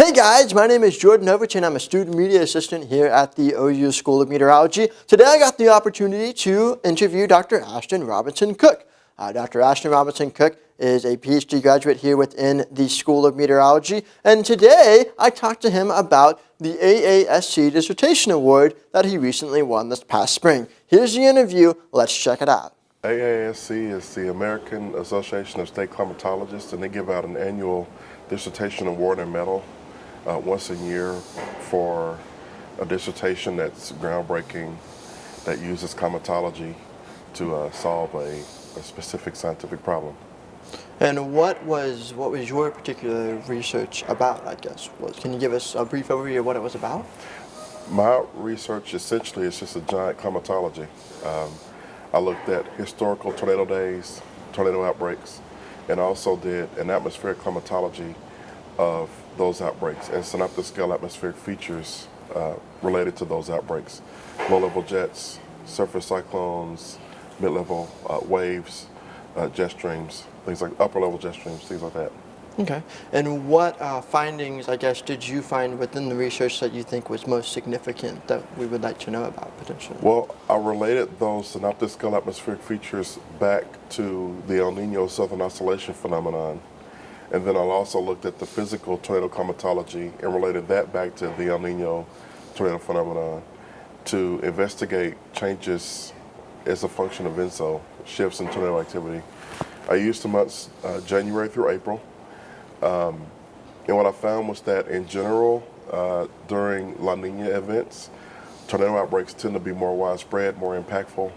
Hey guys, my name is Jordan Novich and I'm a student media assistant here at the OU School of Meteorology. Today I got the opportunity to interview Dr. Ashton Robinson Cook. Dr. Ashton Robinson Cook is a PhD graduate here within the School of Meteorology, and today I talked to him about the AASC Dissertation Award that he recently won this past spring. Here's the interview, let's check it out. AASC is the American Association of State Climatologists, and they give out an annual dissertation award and medal once a year for a dissertation that's groundbreaking, that uses climatology to solve a specific scientific problem. And what was your particular research about, I guess? Can you give us a brief overview of what it was about? My research essentially is just a giant climatology. I looked at historical tornado days, tornado outbreaks, and also did an atmospheric climatology of those outbreaks and synoptic scale atmospheric features related to those outbreaks. Low-level jets, surface cyclones, mid-level waves, jet streams, things like upper-level jet streams, things like that. Okay. And what findings, I guess, did you find within the research that you think was most significant that we would like to know about potentially? Well, I related those synoptic scale atmospheric features back to the El Nino Southern Oscillation phenomenon. And then I also looked at the physical tornado climatology and related that back to the El Nino tornado phenomenon to investigate changes as a function of ENSO, shifts in tornado activity. I used the months January through April. And what I found was that in general, during La Nina events, tornado outbreaks tend to be more widespread, more impactful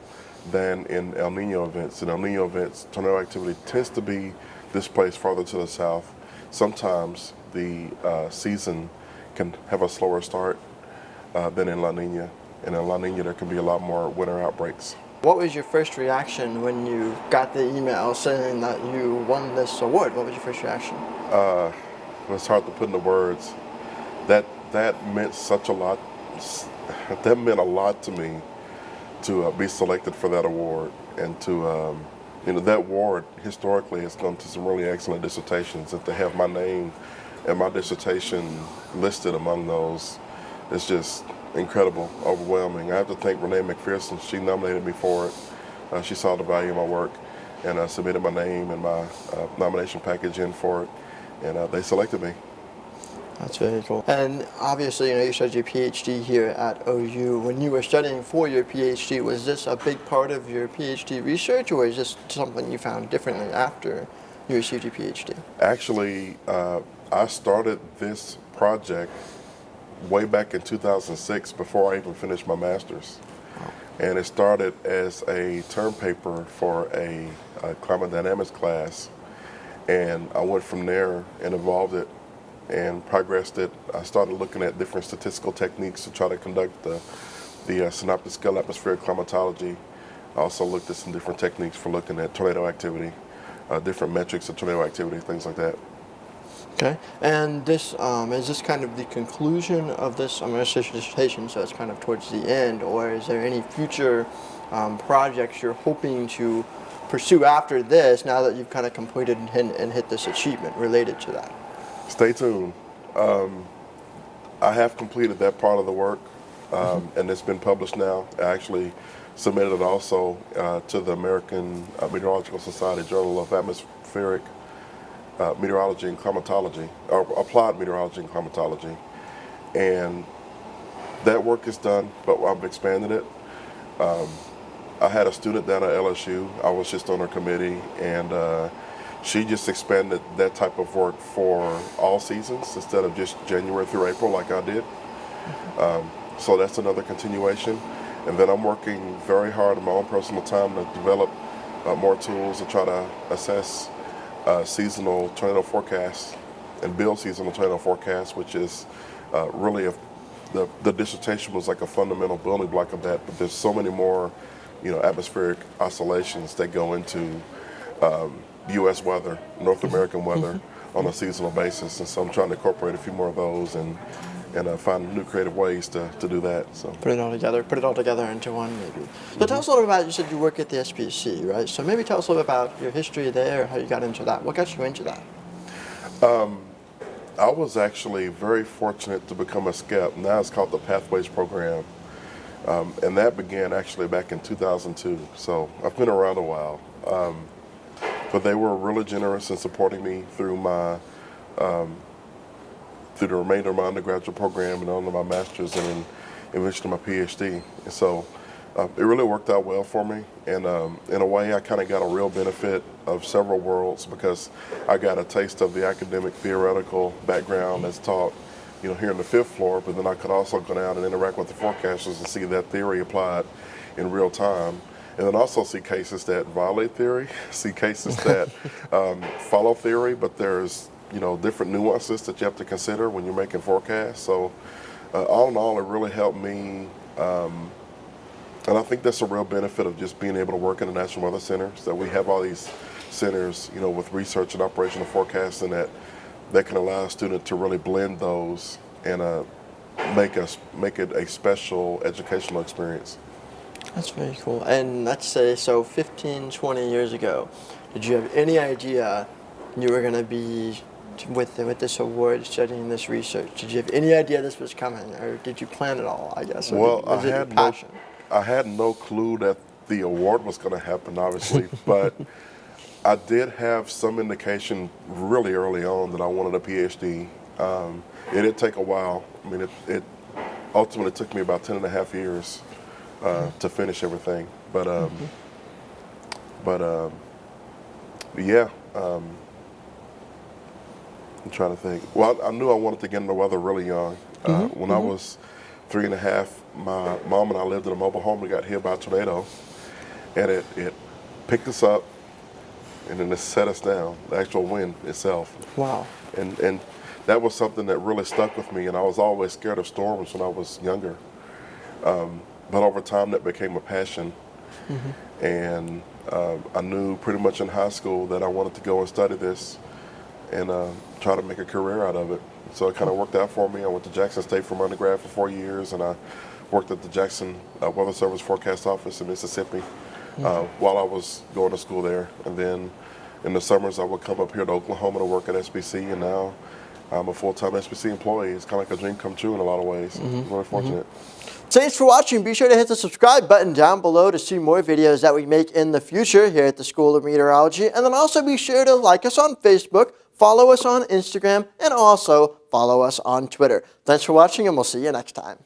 than in El Nino events. In El Nino events, tornado activity tends to be displaced farther to the south. Sometimes the season can have a slower start than in La Nina. And in La Nina, there can be a lot more winter outbreaks. What was your first reaction when you got the email saying that you won this award? What was your first reaction? It's hard to put into words. That meant such a lot. That meant a lot to me to be selected for that award, and to that award historically has gone to some really excellent dissertations. That they have my name and my dissertation listed among those, it's just incredible, overwhelming. I have to thank Renee McPherson. She nominated me for it. She saw the value of my work and submitted my name and my nomination package in for it, and they selected me. That's very cool. And obviously, you studied your PhD here at OU. When you were studying for your PhD, was this a big part of your PhD research, or is this something you found differently after you received your PhD? Actually, I started this project way back in 2006 before I even finished my master's. Wow. And it started as a term paper for a climate dynamics class. And I went from there and evolved it and progressed it. I started looking at different statistical techniques to try to conduct the synoptic scale atmospheric climatology. I also looked at some different techniques for looking at tornado activity, different metrics of tornado activity, things like that. Okay, and this is this kind of the conclusion of this dissertation, so it's kind of towards the end, or is there any future projects you're hoping to pursue after this, now that you've kind of completed and hit this achievement related to that? Stay tuned. I have completed that part of the work, and it's been published now. I actually submitted it also to the American Meteorological Society Journal of Atmospheric Meteorology and Climatology, or Applied Meteorology and Climatology. And that work is done, but I've expanded it. I had a student down at LSU. I was just on her committee, and she just expanded that type of work for all seasons instead of just January through April like I did. So that's another continuation. And then I'm working very hard in my own personal time to develop more tools to try to assess seasonal tornado forecasts and build seasonal tornado forecasts, which is really the dissertation was like a fundamental building block of that. But there's so many more, atmospheric oscillations that go into U.S. weather, North American weather on a seasonal basis, and so I'm trying to incorporate a few more of those and find new creative ways to do that. So put it all together into one maybe. So tell us a little bit about, you said you work at the SPC, right? So maybe tell us a little bit about your history there, how you got into that. What got you into that? I was actually very fortunate to become a SCEP. Now it's called the Pathways Program. And that began actually back in 2002. So I've been around a while. But they were really generous in supporting me through through the remainder of my undergraduate program and on to my master's and then eventually my PhD. And so it really worked out well for me. And in a way, I kind of got a real benefit of several worlds because I got a taste of the academic theoretical background that's taught, here in the fifth floor, but then I could also go down and interact with the forecasters and see that theory applied in real time. And then also see cases that violate theory, see cases that follow theory, but there's different nuances that you have to consider when you're making forecasts. So all in all, it really helped me. And I think that's a real benefit of just being able to work in the National Weather Centers, that we have all these centers, with research and operational forecasting that can allow a student to really blend those and make it a special educational experience. That's very cool. And let's say, so 15, 20 years ago, did you have any idea you were going to be with this award, studying this research? Did you have any idea this was coming, or did you plan it all, I guess? Or Well, was it your passion? I had no clue that the award was going to happen, obviously, but I did have some indication really early on that I wanted a PhD. It did take a while. I mean, it ultimately took me about 10 and a half years to finish everything. But yeah, I'm trying to think. Well, I knew I wanted to get into weather really young. When I was 3.5, my mom and I lived in a mobile home. We got hit by a tornado, and it picked us up, and then it set us down, the actual wind itself. Wow. And that was something that really stuck with me, and I was always scared of storms when I was younger. But over time, that became a passion. And I knew pretty much in high school that I wanted to go and study this and try to make a career out of it. So it kind of worked out for me. I went to Jackson State for my undergrad for 4 years, and I worked at the Jackson Weather Service Forecast Office in Mississippi while I was going to school there. And then in the summers, I would come up here to Oklahoma to work at SBC, and now I'm a full-time SBC employee. It's kind of like a dream come true in a lot of ways. I'm really fortunate. Thanks for watching. Be sure to hit the subscribe button down below to see more videos that we make in the future here at the School of Meteorology. And then also be sure to like us on Facebook, follow us on Instagram, and also follow us on Twitter. Thanks for watching, and we'll see you next time.